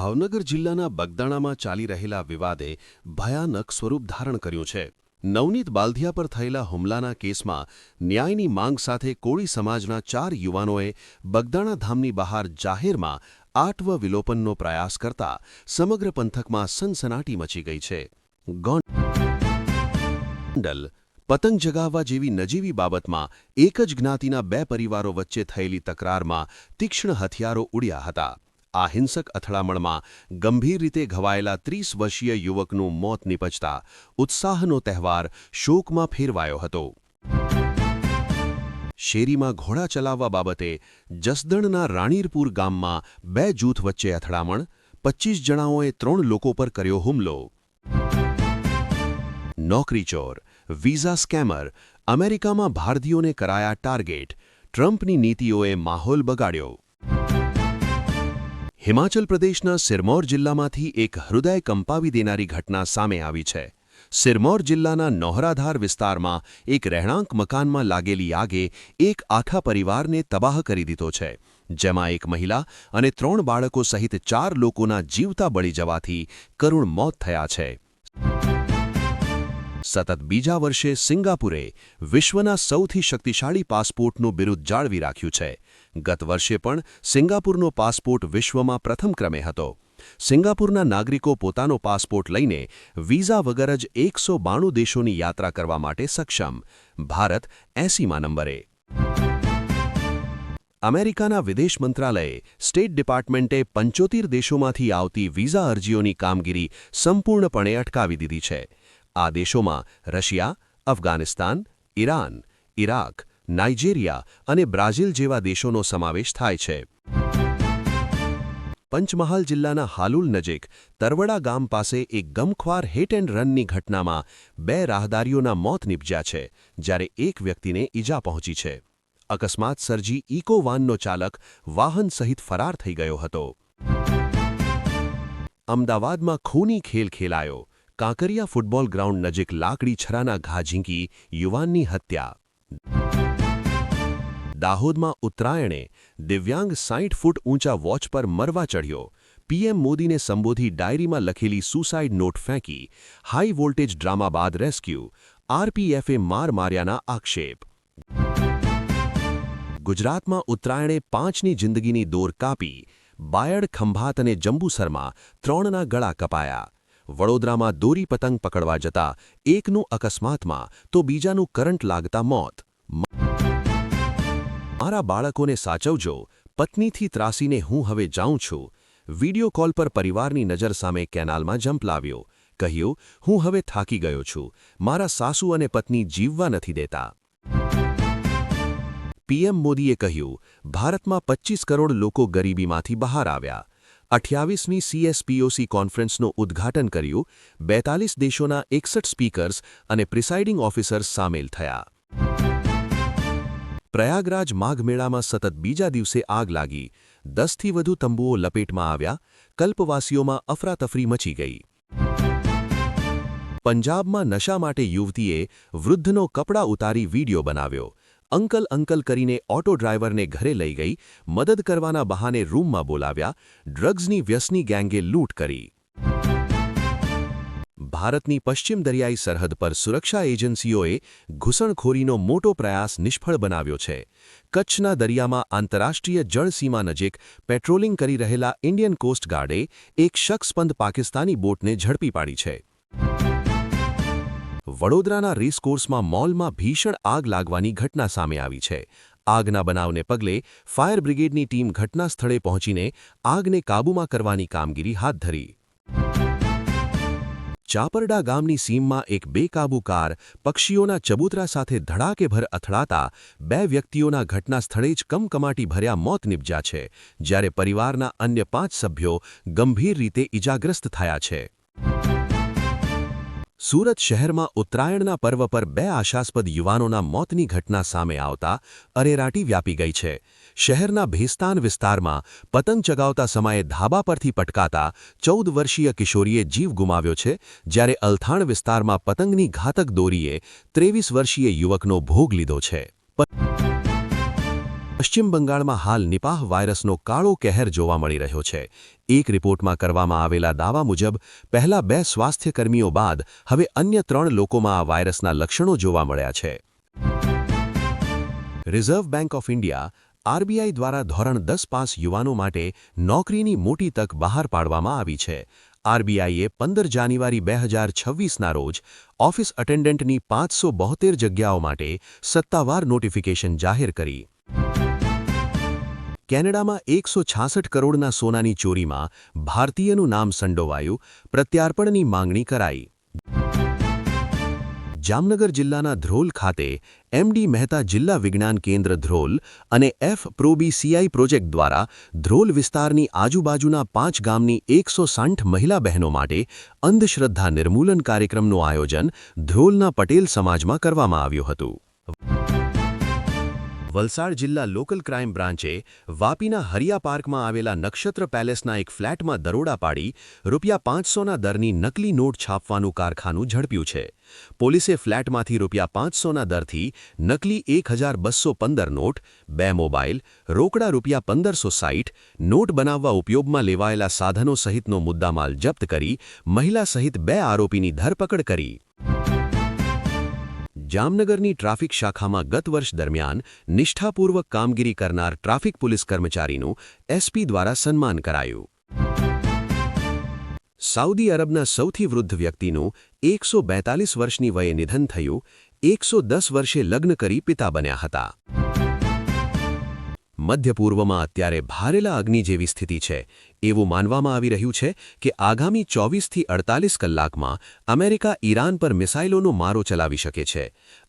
ભાવનગર જિલ્લાના બગદાણામાં ચાલી રહેલા વિવાદે ભયાનક સ્વરૂપ ધારણ કર્યું છે. નવનીત બાલધિયા પર થયેલા હુમલાના કેસમાં ન્યાયની માંગ સાથે કોળી સમાજના 4 યુવાનોએ બગદાણા ધામની બહાર જાહેરમાં આત્મ વિલોપનનો પ્રયાસ કરતા સમગ્ર પંથકમાં સનસનાટી મચી ગઈ છે. ગોંડલ પતંગ જગાવવા જેવી નજીવી બાબતમાં એક જ જ્ઞાતિના 2 પરિવારો વચ્ચે થયેલી તકરારમાં તીક્ષ્ણ હથિયારો ઉડ્યા હતા. આ હિંસક અથડામણમાં ગંભીર રીતે ઘવાયેલા 30 વર્ષીય યુવકનું મોત નીપજતા ઉત્સાહનો તહેવાર શોકમાં ફેરવાયો હતો. શેરીમાં ઘોડા ચલાવવા બાબતે જસદણના રાણીરપુર ગામમાં 2 જૂથ વચ્ચે અથડામણ, 25 જણાઓએ 3 લોકો પર કર્યો હુમલો. નોકરીચોર, વિઝા સ્કેમર, અમેરિકામાં ભારતીયોને કરાયા ટાર્ગેટ, ટ્રમ્પની નીતિઓએ માહોલ બગાડ્યો. હિમાચલ પ્રદેશના સિરમૌર જિલ્લામાંથી એક હૃદય કંપાવી દેનારી ઘટના સામે આવી છે. સિરમૌર જિલ્લાના નોહરાધાર વિસ્તારમાં એક રહેણાંક મકાનમાં લાગેલી આગે એક આખા પરિવારને તબાહ કરી દીધો છે, જેમાં એક મહિલા અને 3 બાળકો સહિત 4 લોકોના જીવતા બળી જવાથી કરુણ મોત થયા છે. સતત બીજા વર્ષે સિંગાપુરે વિશ્વના સૌથી શક્તિશાળી પાસપોર્ટનું બિરુદ જાળવી રાખ્યું છે. ગત વર્ષે પણ સિંગાપુરનો પાસપોર્ટ વિશ્વમાં પ્રથમ ક્રમે હતો. સિંગાપુરના નાગરિકો પોતાનો પાસપોર્ટ લઈને વિઝા વગર જ 192 દેશોની યાત્રા કરવા માટે સક્ષમ. ભારત 80મા નંબરે. અમેરિકાના વિદેશ મંત્રાલયે સ્ટેટ ડિપાર્ટમેન્ટે 75 દેશોમાંથી આવતી વિઝા અરજીઓની કામગીરી સંપૂર્ણપણે અટકાવી દીધી છે. આ દેશોમાં Russia, Afghanistan, Iran, Iraq, Nigeria અને બ્રાઝિલ જેવા દેશોનો સમાવેશ થાય છે. પંચમહાલ જિલ્લાના હાલુલ નજીક તરવડા ગામ પાસે એક ગમખ્વાર હિટ એન્ડ રનની ઘટનામાં 2 રાહદારીઓના મોત નીપજ્યા છે, જ્યારે એક વ્યક્તિને ઈજા પહોંચી છે. અકસ્માત સર્જી ઇકો વાનનો ચાલક વાહન સહિત ફરાર થઈ ગયો હતો. અમદાવાદમાં ખૂની ખેલ ખેલાયો. કાંકરિયા ફૂટબોલ ગ્રાઉન્ડ નજીક લાકડી છરાના ઘા ઝીંકી યુવાનની હત્યા. દાહોદમાં ઉત્તરાયણે દિવ્યાંગ 60 ફૂટ ઊંચા વોચ પર મરવા ચઢ્યો. પીએમ મોદીને સંબોધી ડાયરીમાં લખેલી સુસાઇડ નોટ ફેંકી. હાઈ વોલ્ટેજ ડ્રામા બાદ રેસ્ક્યુ. આરપીએફે માર્યાના આક્ષેપ. ગુજરાતમાં ઉત્તરાયણે 5ની જિંદગીની દોર કાપી. બાયડ, ખંભાત અને જંબુસરમાં 3ના ગળા કપાયા. વડોદરામાં દોરી પતંગ પકડવા જતા એકનું અકસ્માતમાં તો બીજાનું કરંટ લાગતા મોત. મારા બાળકોને સાચવજો, પત્નીથી ત્રાસીને હું હવે જાઉં છું. વિડિયો કોલ પર પરિવારની નજર સામે કેનાલમાં જંપ લાવ્યો. કહ્યું, હું હવે થાકી ગયો છું. મારા સાસુ અને પત્ની જીવવા નથી દેતા. પીએમ મોદીએ કહ્યું, ભારતમાં 25 કરોડ લોકો ગરીબીમાંથી બહાર આવ્યા. 28મી CSPOC કોન્ફરન્સનું ઉદ્ઘાટન કર્યું. 42 દેશોના 61 સ્પીકર્સ અને પ્રિસાઇડિંગ ઓફિસર્સ સામેલ થયા. પ્રયાગરાજ માઘ મેળામાં સતત બીજા દિવસે આગ લાગી. 10થી વધુ તંબુઓ લપેટમાં આવ્યા. કલ્પવાસીઓમાં અફરાતફરી મચી ગઈ. પંજાબમાં નશા માટે યુવતીએ વૃદ્ધનો કપડાં ઉતારી વીડિયો બનાવ્યો. અંકલ અંકલ કરીને ઓટો ડ્રાઈવરને ઘરે લઈ ગઈ. મદદ કરવાના બહાને રૂમમાં બોલાવ્યા. ડ્રગ્સની વ્યસની ગેંગે લૂંટ કરી. ભારતની પશ્ચિમ દરિયાઈ સરહદ પર સુરક્ષા એજન્સીઓએ ઘૂસણખોરીનો મોટો પ્રયાસ નિષ્ફળ બનાવ્યો છે. કચ્છના દરિયામાં આંતરરાષ્ટ્રીય જળસીમા નજીક પેટ્રોલિંગ કરી રહેલા ઇન્ડિયન કોસ્ટ ગાર્ડે એક શખ્સપંદ પાકિસ્તાની બોટને ઝડપી પાડી છે. વડોદરાના રેસકોર્સમાં મોલમાં ભીષણ આગ લાગવાની ઘટના સામે આવી છે. આગના બનાવને પગલે ફાયર બ્રિગેડની ટીમ ઘટના સ્થળે પહોંચીને આગને કાબૂમાં કરવાની કામગીરી હાથ ધરી. ચાપરડા ગામની સીમમાં એક બેકાબૂ કાર પક્ષીઓના ચબૂતરા સાથે ધડાકેભર અથડાતા 2 વ્યક્તિઓના ઘટના સ્થળે જ કમકમાટી ભર્યા મોત નીપજ્યા છે, જ્યારે પરિવારના અન્ય 5 સભ્યો ગંભીર રીતે ઇજાગ્રસ્ત થયા છે. સુરત શહેરમાં ઉત્તરાયણના પર્વ પર 2 આશાસ્પદ યુવાનોના મોતની ઘટના સામે આવતા અરેરાટી વ્યાપી ગઈ છે. શહેરના ભેસ્તાન વિસ્તારમાં પતંગ ચગાવતા સમયે ધાબા પરથી પટકાતા 14 વર્ષીય કિશોરીએ જીવ ગુમાવ્યો છે, જ્યારે અલથાણ વિસ્તારમાં પતંગની ઘાતક દોરીએ 23 વર્ષીય યુવકનો ભોગ લીધો છે. પશ્ચિમ બંગાળમાં હાલ નિપાહ વાયરસનો કાળો કહેર જોવા મળી રહ્યો છે. એક રિપોર્ટમાં કરવામાં આવેલા દાવા મુજબ પહેલા 2 સ્વાસ્થ્યકર્મીઓ બાદ હવે અન્ય 3 લોકોમાં આ વાયરસના લક્ષણો જોવા મળ્યા છે. Reserve bank of India RBI દ્વારા ધોરણ 10 પાસ યુવાનો માટે નોકરીની મોટી તક બહાર પાડવામાં આવી છે. આરબીઆઈએ 15 જાન્યુઆરી 2026ના રોજ ઓફિસ અટેન્ડન્ટની 572 જગ્યાઓ માટે સત્તાવાર નોટિફિકેશન જાહેર કરી. કેનેડામાં 166 કરોડના સોનાની ચોરીમાં ભારતીયનું નામ સંડોવાયું, પ્રત્યાર્પણની માંગણી કરાઈ. જામનગર જિલ્લાના ધ્રોલ ખાતે એમડી મહેતા જિલ્લા વિજ્ઞાન કેન્દ્ર ધ્રોલ અને FProBCI પ્રોજેક્ટ દ્વારા ધ્રોલ વિસ્તારની આજુબાજુના 5 ગામની 160 મહિલા બહેનો માટે અંધશ્રદ્ધા નિર્મૂલન કાર્યક્રમનું આયોજન ધ્રોલના પટેલ સમાજમાં કરવામાં આવ્યું હતું. વલસાડ જિલ્લા લોકલ ક્રાઇમ બ્રાન્ચે વાપીના હરિયા પાર્કમાં આવેલા નક્ષત્ર પેલેસના એક ફ્લેટમાં દરોડા પાડી ₹500ના દરની નકલી નોટ છાપવાનું કારખાનું ઝડપ્યું છે. પોલીસે ફ્લેટમાંથી ₹500ના દરથી નકલી 1215 નોટ, 2 મોબાઈલ, રોકડા ₹1560, નોટ બનાવવા ઉપયોગમાં લેવાયેલા સાધનો સહિતનો મુદ્દામાલ જપ્ત કરી મહિલા સહિત 2 આરોપીની ધરપકડ કરી. જામનગરની ટ્રાફિક શાખામાં ગત વર્ષ દરમિયાન નિષ્ઠાપૂર્વક કામગીરી કરનાર ટ્રાફિક પોલીસ કર્મચારીનું એસપી દ્વારા સન્માન કરાયું. સાઉદી અરબના સૌથી વૃદ્ધ વ્યક્તિનું 142 વર્ષની વયે નિધન થયું, 110 વર્ષે લગ્ન કરી પિતા બન્યા હતા. મધ્ય પૂર્વમાં અત્યારે ભારેલા અગ્નિ જેવી સ્થિતિ છે. એવું માનવામાં આવી રહ્યું છે કે આગામી 24થી 48 કલાકમાં અમેરિકા ઈરાન પર મિસાઇલોનો મારો ચલાવી શકે છે.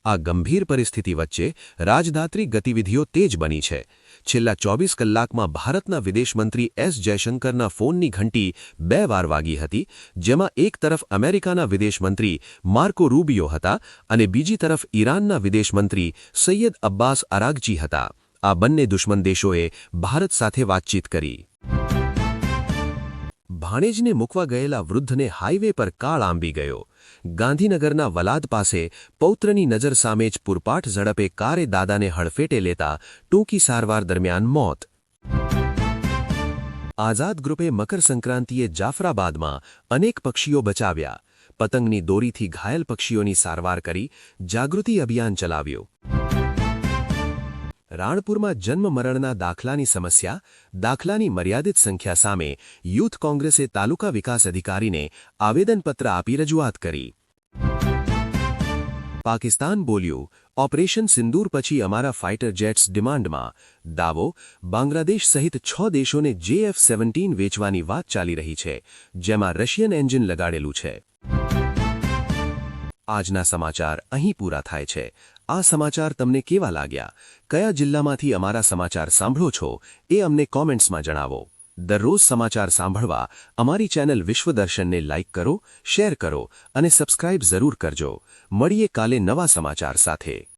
આ ગંભીર પરિસ્થિતિ વચ્ચે રાજદાત્રી ગતિવિધિઓ તેજ બની છે. છેલ્લા 24 કલાકમાં ભારતના વિદેશમંત્રી એસ જયશંકરના ફોનની ઘંટી 2 વાર વાગી હતી, જેમાં એક તરફ અમેરિકાના વિદેશમંત્રી માર્કો રૂબિયો હતા અને બીજી તરફ ઈરાનના વિદેશમંત્રી સૈયદ અબ્બાસ અરાગચી હતા. આ બંને દુશ્મન દેશોએ ભારત સાથે વાતચીત કરી. ભાણેજને મૂકવા ગયેલા વૃદ્ધને હાઈવે પર કાળ આંબી ગયો. ગાંધીનગરના વલાદ પાસે પૌત્રની નજર સામે જ પૂરપાટ ઝડપે કારે દાદાને હડફેટે લેતા ટૂંકી સારવાર દરમિયાન મોત. આઝાદ ગ્રુપે મકર સંક્રાંતિએ જાફરાબાદમાં અનેક પક્ષીઓ બચાવ્યા. પતંગની દોરીથી ઘાયલ પક્ષીઓની સારવાર કરી જાગૃતિ અભિયાન ચલાવ્યું. રાણપુરમાં જન્મ મરણના દાખલાની સમસ્યા, દાખલાની મર્યાદિત સંખ્યા સામે યુથ કોંગ્રેસે તાલુકા વિકાસ અધિકારીને આવેદનપત્ર આપી રજૂઆત કરી. પાકિસ્તાન બોલ્યું, ઓપરેશન સિંદૂર પછી અમારા ફાઇટર જેટ્સ ડિમાન્ડમાં. દાવો, બાંગ્લાદેશ સહિત 6 દેશોને JF-17 વેચવાની વાત ચાલી રહી છે, જેમાં રશિયન એન્જિન લગાડેલું છે. આજના સમાચાર અહીં પૂરા થાય છે. આ સમાચાર તમને કેવા લાગ્યા? કયા જિલ્લામાંથી અમારા સમાચાર સાંભળો છો એ અમને કોમેન્ટ્સમાં જણાવો. દરરોજ સમાચાર સાંભળવા અમારી ચેનલ વિશ્વદર્શનને લાઇક કરો, શેર કરો અને સબસ્ક્રાઇબ જરૂર કરજો. મળીએ કાલે નવા સમાચાર સાથે.